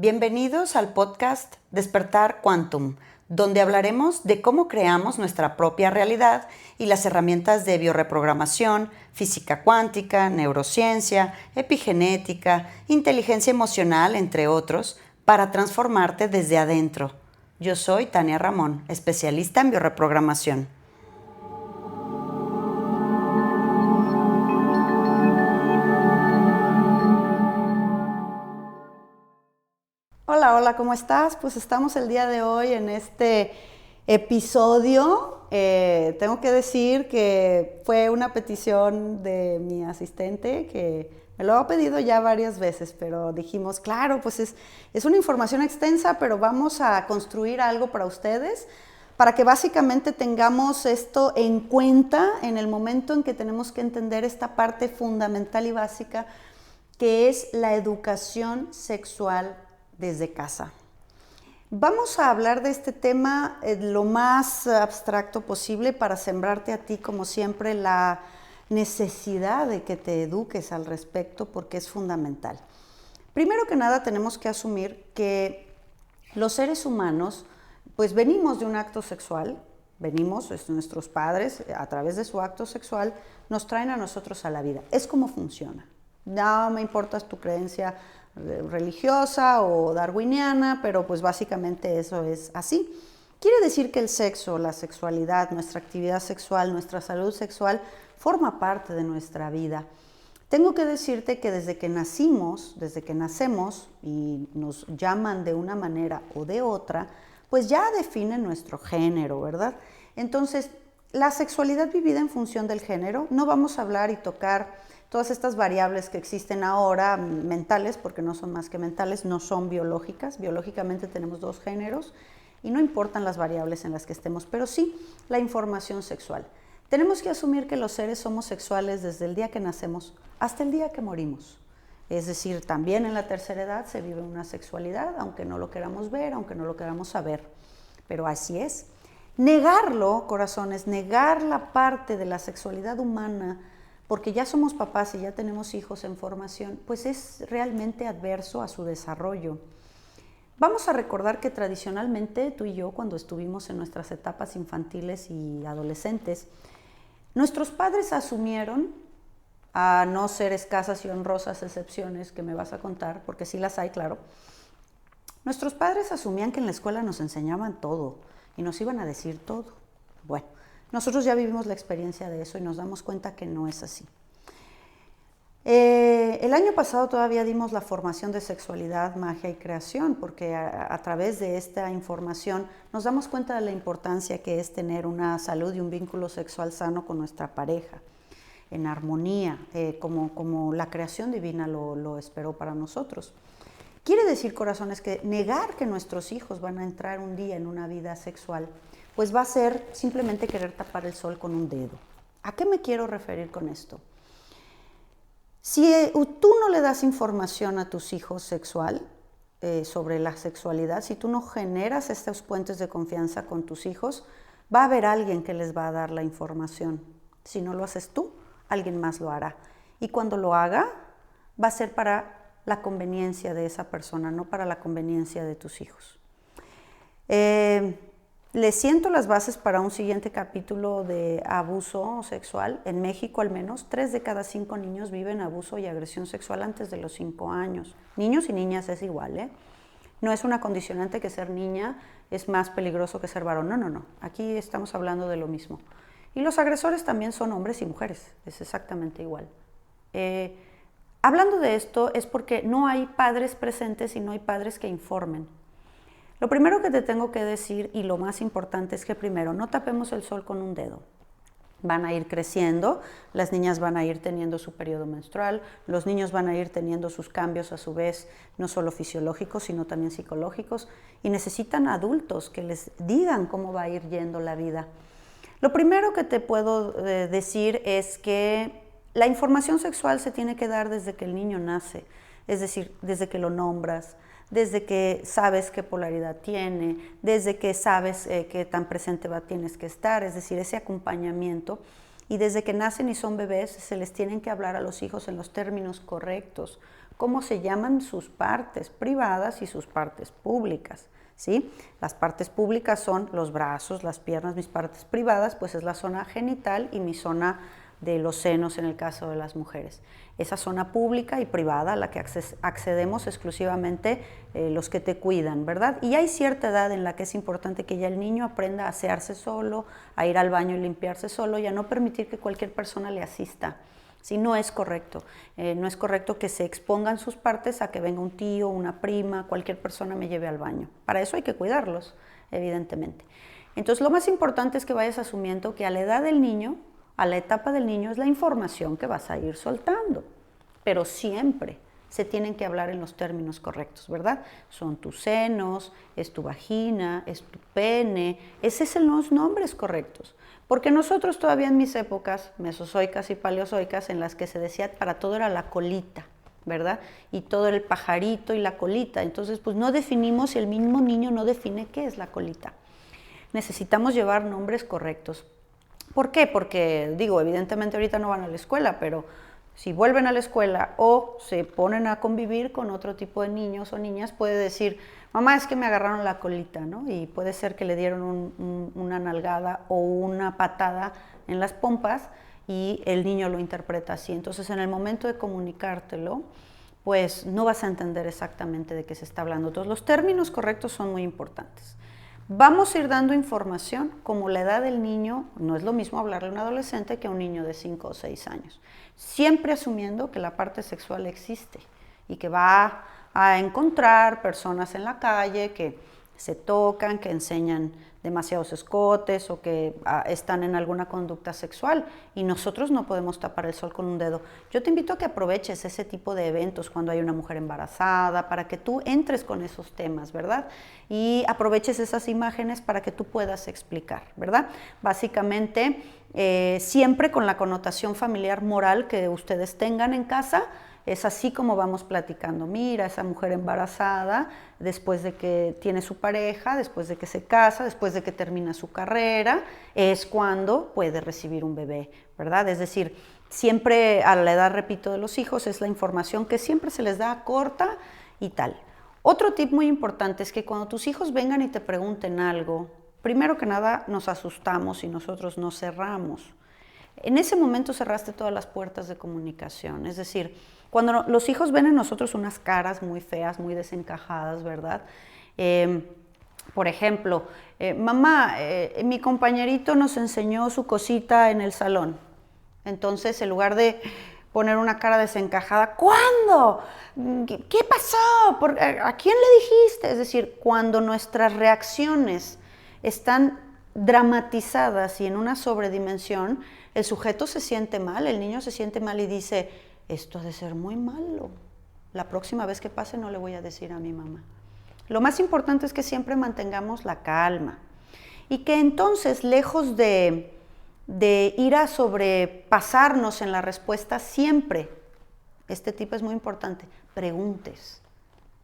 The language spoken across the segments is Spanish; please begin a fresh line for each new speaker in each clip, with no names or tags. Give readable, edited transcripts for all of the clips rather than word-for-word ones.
Bienvenidos al podcast Despertar Quantum, donde hablaremos de cómo creamos nuestra propia realidad y las herramientas de bioreprogramación, física cuántica, neurociencia, epigenética, inteligencia emocional, entre otros, para transformarte desde adentro. Yo soy Tania Ramón, especialista en bioreprogramación. Hola, ¿cómo estás? Pues estamos el día de hoy en este episodio. Tengo que decir que fue una petición de mi asistente que me lo ha pedido ya varias veces, pero dijimos, claro, pues es una información extensa, pero vamos a construir algo para ustedes, para que básicamente tengamos esto en cuenta en el momento en que tenemos que entender esta parte fundamental y básica, que es la educación sexual desde casa. Vamos a hablar de este tema lo más abstracto posible para sembrarte a ti, como siempre, la necesidad de que te eduques al respecto porque es fundamental. Primero que nada tenemos que asumir que los seres humanos pues venimos de un acto sexual, nuestros padres a través de su acto sexual nos traen a nosotros a la vida. Es como funciona. No me importa tu creencia religiosa o darwiniana, pero pues básicamente eso es así. Quiere decir que el sexo, la sexualidad, nuestra actividad sexual, nuestra salud sexual forma parte de nuestra vida. Tengo que decirte que desde que nacemos y nos llaman de una manera o de otra, pues ya define nuestro género, ¿verdad? Entonces, la sexualidad vivida en función del género, no vamos a hablar y tocar todas estas variables que existen ahora, mentales, porque no son más que mentales, no son biológicas. Biológicamente tenemos dos géneros y no importan las variables en las que estemos, pero sí la información sexual. Tenemos que asumir que los seres somos sexuales desde el día que nacemos hasta el día que morimos. Es decir, también en la tercera edad se vive una sexualidad, aunque no lo queramos ver, aunque no lo queramos saber, pero así es. Negarlo, corazones, negar la parte de la sexualidad humana, porque ya somos papás y ya tenemos hijos en formación, pues es realmente adverso a su desarrollo. Vamos a recordar que tradicionalmente tú y yo, cuando estuvimos en nuestras etapas infantiles y adolescentes, nuestros padres asumieron, a no ser escasas y honrosas excepciones que me vas a contar, porque sí las hay, claro, nuestros padres asumían que en la escuela nos enseñaban todo y nos iban a decir todo. Bueno, nosotros ya vivimos la experiencia de eso y nos damos cuenta que no es así. El año pasado todavía dimos la formación de sexualidad, magia y creación, porque a través de esta información nos damos cuenta de la importancia que es tener una salud y un vínculo sexual sano con nuestra pareja, en armonía, como la creación divina lo esperó para nosotros. Quiere decir, corazones, que negar que nuestros hijos van a entrar un día en una vida sexual pues va a ser simplemente querer tapar el sol con un dedo. ¿A qué me quiero referir con esto? Si tú no le das información a tus hijos sexual, sobre la sexualidad, si tú no generas estos puentes de confianza con tus hijos, va a haber alguien que les va a dar la información. Si no lo haces tú, alguien más lo hará. Y cuando lo haga, va a ser para la conveniencia de esa persona, no para la conveniencia de tus hijos. Les siento las bases para un siguiente capítulo de abuso sexual. En México, al menos, 3 de cada 5 niños viven abuso y agresión sexual antes de los 5 años. Niños y niñas es igual, ¿eh? No es una condicionante que ser niña es más peligroso que ser varón. No. Aquí estamos hablando de lo mismo. Y los agresores también son hombres y mujeres. Es exactamente igual. Hablando de esto es porque no hay padres presentes y no hay padres que informen. Lo primero que te tengo que decir, y lo más importante, es que primero, no tapemos el sol con un dedo. Van a ir creciendo, las niñas van a ir teniendo su periodo menstrual, los niños van a ir teniendo sus cambios a su vez, no solo fisiológicos, sino también psicológicos, y necesitan adultos que les digan cómo va a ir yendo la vida. Lo primero que te puedo decir es que la información sexual se tiene que dar desde que el niño nace, es decir, desde que lo nombras, desde que sabes qué polaridad tiene, desde que sabes qué tan presente tienes que estar, es decir, ese acompañamiento. Y desde que nacen y son bebés se les tienen que hablar a los hijos en los términos correctos, cómo se llaman sus partes privadas y sus partes públicas, ¿sí? Las partes públicas son los brazos, las piernas. Mis partes privadas, pues es la zona genital y mi zona de los senos en el caso de las mujeres. Esa zona pública y privada a la que accedemos exclusivamente los que te cuidan, ¿verdad? Y hay cierta edad en la que es importante que ya el niño aprenda a asearse solo, a ir al baño y limpiarse solo y a no permitir que cualquier persona le asista. Sí, no es correcto. No es correcto que se expongan sus partes a que venga un tío, una prima, cualquier persona me lleve al baño. Para eso hay que cuidarlos, evidentemente. Entonces, lo más importante es que vayas asumiendo que a la edad del niño, a la etapa del niño, es la información que vas a ir soltando. Pero siempre se tienen que hablar en los términos correctos, ¿verdad? Son tus senos, es tu vagina, es tu pene, esos son los nombres correctos. Porque nosotros todavía en mis épocas, mesozoicas y paleozoicas, en las que se decía para todo era la colita, ¿verdad? Y todo era el pajarito y la colita. Entonces, pues no definimos, y el mismo niño no define qué es la colita. Necesitamos llevar nombres correctos. ¿Por qué? Porque, digo, evidentemente ahorita no van a la escuela, pero si vuelven a la escuela o se ponen a convivir con otro tipo de niños o niñas, puede decir, mamá, es que me agarraron la colita, ¿no? Y puede ser que le dieron una nalgada o una patada en las pompas y el niño lo interpreta así. Entonces, en el momento de comunicártelo, pues no vas a entender exactamente de qué se está hablando. Entonces, los términos correctos son muy importantes. Vamos a ir dando información, como la edad del niño, no es lo mismo hablarle a un adolescente que a un niño de 5 o 6 años. Siempre asumiendo que la parte sexual existe y que va a encontrar personas en la calle que se tocan, que enseñan demasiados escotes o que están en alguna conducta sexual y nosotros no podemos tapar el sol con un dedo. Yo te invito a que aproveches ese tipo de eventos cuando hay una mujer embarazada para que tú entres con esos temas, ¿verdad? Y aproveches esas imágenes para que tú puedas explicar, ¿verdad? Básicamente, siempre con la connotación familiar moral que ustedes tengan en casa. Es así como vamos platicando. Mira, esa mujer embarazada, después de que tiene su pareja, después de que se casa, después de que termina su carrera, es cuando puede recibir un bebé, ¿verdad? Es decir, siempre a la edad, repito, de los hijos es la información que siempre se les da corta y tal. Otro tip muy importante es que cuando tus hijos vengan y te pregunten algo, primero que nada nos asustamos y nosotros nos cerramos. En ese momento cerraste todas las puertas de comunicación, es decir, cuando los hijos ven en nosotros unas caras muy feas, muy desencajadas, ¿verdad? Por ejemplo, mamá, mi compañerito nos enseñó su cosita en el salón. Entonces, en lugar de poner una cara desencajada, ¿cuándo? ¿Qué pasó? ¿A quién le dijiste? Es decir, cuando nuestras reacciones están dramatizadas y en una sobredimensión, el sujeto se siente mal, el niño se siente mal y dice, esto ha de ser muy malo. La próxima vez que pase no le voy a decir a mi mamá. Lo más importante es que siempre mantengamos la calma y que entonces, lejos de ir a sobrepasarnos en la respuesta, siempre, este tip es muy importante, preguntes.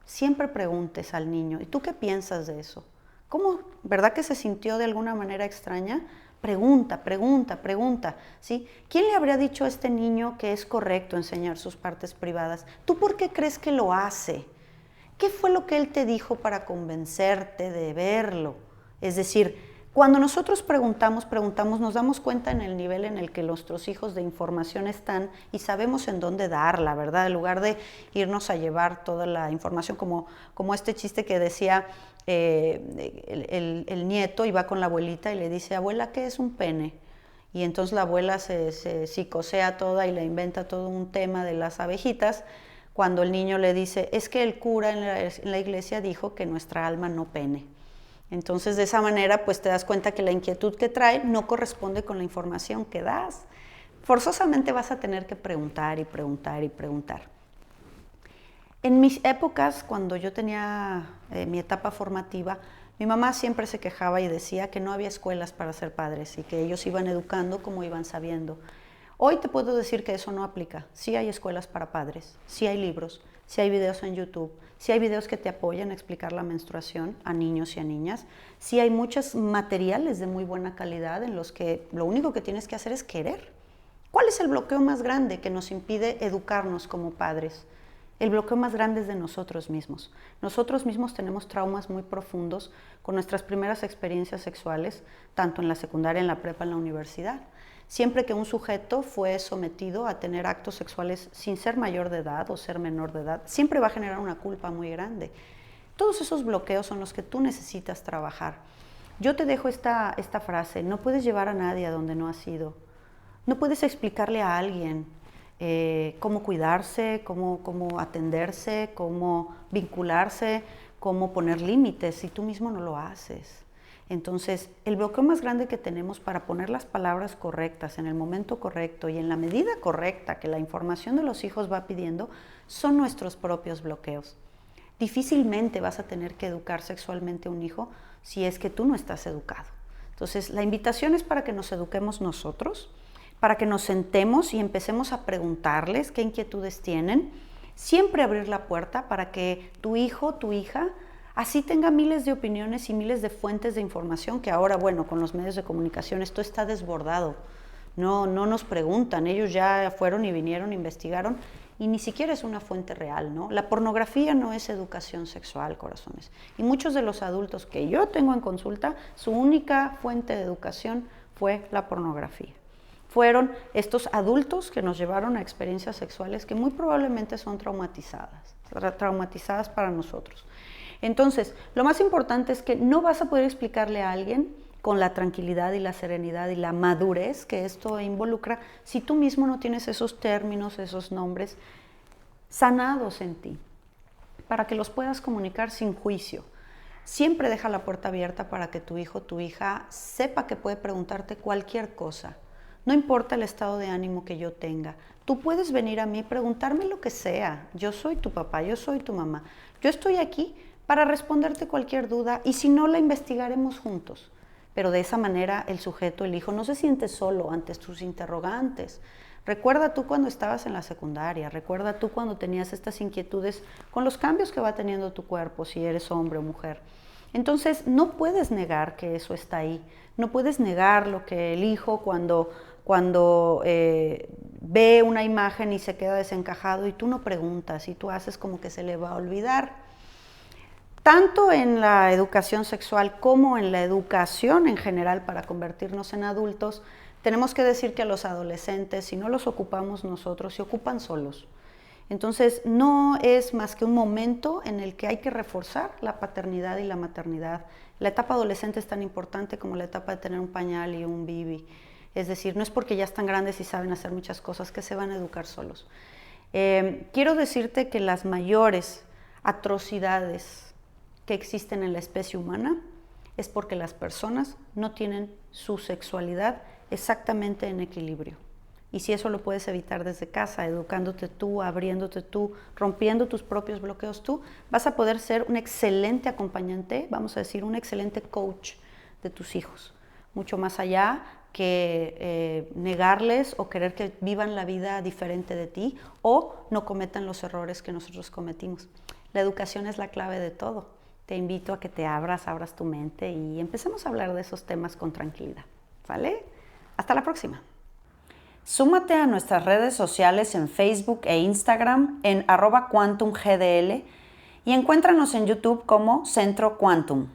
Siempre preguntes al niño, ¿y tú qué piensas de eso? ¿Cómo, verdad que se sintió de alguna manera extraña? Pregunta, pregunta, pregunta, ¿sí? ¿Quién le habría dicho a este niño que es correcto enseñar sus partes privadas? ¿Tú por qué crees que lo hace? ¿Qué fue lo que él te dijo para convencerte de verlo? Es decir, cuando nosotros preguntamos, nos damos cuenta en el nivel en el que nuestros hijos de información están y sabemos en dónde darla, ¿verdad? En lugar de irnos a llevar toda la información, como este chiste que decía el nieto iba con la abuelita y le dice, abuela, ¿qué es un pene? Y entonces la abuela se psicosea toda y le inventa todo un tema de las abejitas, cuando el niño le dice, es que el cura en la iglesia dijo que nuestra alma no pene. Entonces, de esa manera, pues te das cuenta que la inquietud que trae no corresponde con la información que das. Forzosamente vas a tener que preguntar y preguntar y preguntar. En mis épocas, cuando yo tenía mi etapa formativa, mi mamá siempre se quejaba y decía que no había escuelas para ser padres y que ellos iban educando como iban sabiendo. Hoy te puedo decir que eso no aplica. Sí hay escuelas para padres, sí hay libros, sí hay videos en YouTube, sí hay videos que te apoyan a explicar la menstruación a niños y a niñas, sí hay muchos materiales de muy buena calidad en los que lo único que tienes que hacer es querer. ¿Cuál es el bloqueo más grande que nos impide educarnos como padres? El bloqueo más grande es de nosotros mismos. Nosotros mismos tenemos traumas muy profundos con nuestras primeras experiencias sexuales, tanto en la secundaria, en la prepa, en la universidad. Siempre que un sujeto fue sometido a tener actos sexuales sin ser mayor de edad o ser menor de edad, siempre va a generar una culpa muy grande. Todos esos bloqueos son los que tú necesitas trabajar. Yo te dejo esta frase: no puedes llevar a nadie a donde no has ido. No puedes explicarle a alguien cómo cuidarse, cómo atenderse, cómo vincularse, cómo poner límites si tú mismo no lo haces. Entonces, el bloqueo más grande que tenemos para poner las palabras correctas en el momento correcto y en la medida correcta que la información de los hijos va pidiendo son nuestros propios bloqueos. Difícilmente vas a tener que educar sexualmente a un hijo si es que tú no estás educado. Entonces, la invitación es para que nos eduquemos nosotros, para que nos sentemos y empecemos a preguntarles qué inquietudes tienen, siempre abrir la puerta para que tu hijo, tu hija, así tenga miles de opiniones y miles de fuentes de información, que ahora, bueno, con los medios de comunicación esto está desbordado. No nos preguntan, ellos ya fueron y vinieron, investigaron, y ni siquiera es una fuente real, ¿no? La pornografía no es educación sexual, corazones. Y muchos de los adultos que yo tengo en consulta, su única fuente de educación fue la pornografía. Fueron estos adultos que nos llevaron a experiencias sexuales que muy probablemente son traumatizadas para nosotros. Entonces, lo más importante es que no vas a poder explicarle a alguien con la tranquilidad y la serenidad y la madurez que esto involucra si tú mismo no tienes esos términos, esos nombres sanados en ti, para que los puedas comunicar sin juicio. Siempre deja la puerta abierta para que tu hijo, tu hija sepa que puede preguntarte cualquier cosa. No importa el estado de ánimo que yo tenga. Tú puedes venir a mí y preguntarme lo que sea. Yo soy tu papá, yo soy tu mamá. Yo estoy aquí para responderte cualquier duda y si no, la investigaremos juntos. Pero de esa manera el sujeto, el hijo, no se siente solo ante tus interrogantes. Recuerda tú cuando estabas en la secundaria, recuerda tú cuando tenías estas inquietudes con los cambios que va teniendo tu cuerpo, si eres hombre o mujer. Entonces, no puedes negar que eso está ahí. No puedes negar lo que el hijo cuando ve una imagen y se queda desencajado y tú no preguntas y tú haces como que se le va a olvidar. Tanto en la educación sexual como en la educación en general para convertirnos en adultos, tenemos que decir que a los adolescentes, si no los ocupamos nosotros, se ocupan solos. Entonces, no es más que un momento en el que hay que reforzar la paternidad y la maternidad. La etapa adolescente es tan importante como la etapa de tener un pañal y un bibi. Es decir, no es porque ya están grandes y saben hacer muchas cosas que se van a educar solos. Quiero decirte que las mayores atrocidades que existen en la especie humana es porque las personas no tienen su sexualidad exactamente en equilibrio. Y si eso lo puedes evitar desde casa, educándote tú, abriéndote tú, rompiendo tus propios bloqueos tú, vas a poder ser un excelente acompañante, vamos a decir, un excelente coach de tus hijos. Mucho más allá que negarles o querer que vivan la vida diferente de ti o no cometan los errores que nosotros cometimos. La educación es la clave de todo. Te invito a que te abras tu mente y empecemos a hablar de esos temas con tranquilidad. ¿Vale? Hasta la próxima. Súmate a nuestras redes sociales en Facebook e Instagram en @QuantumGDL y encuéntranos en YouTube como Centro Quantum.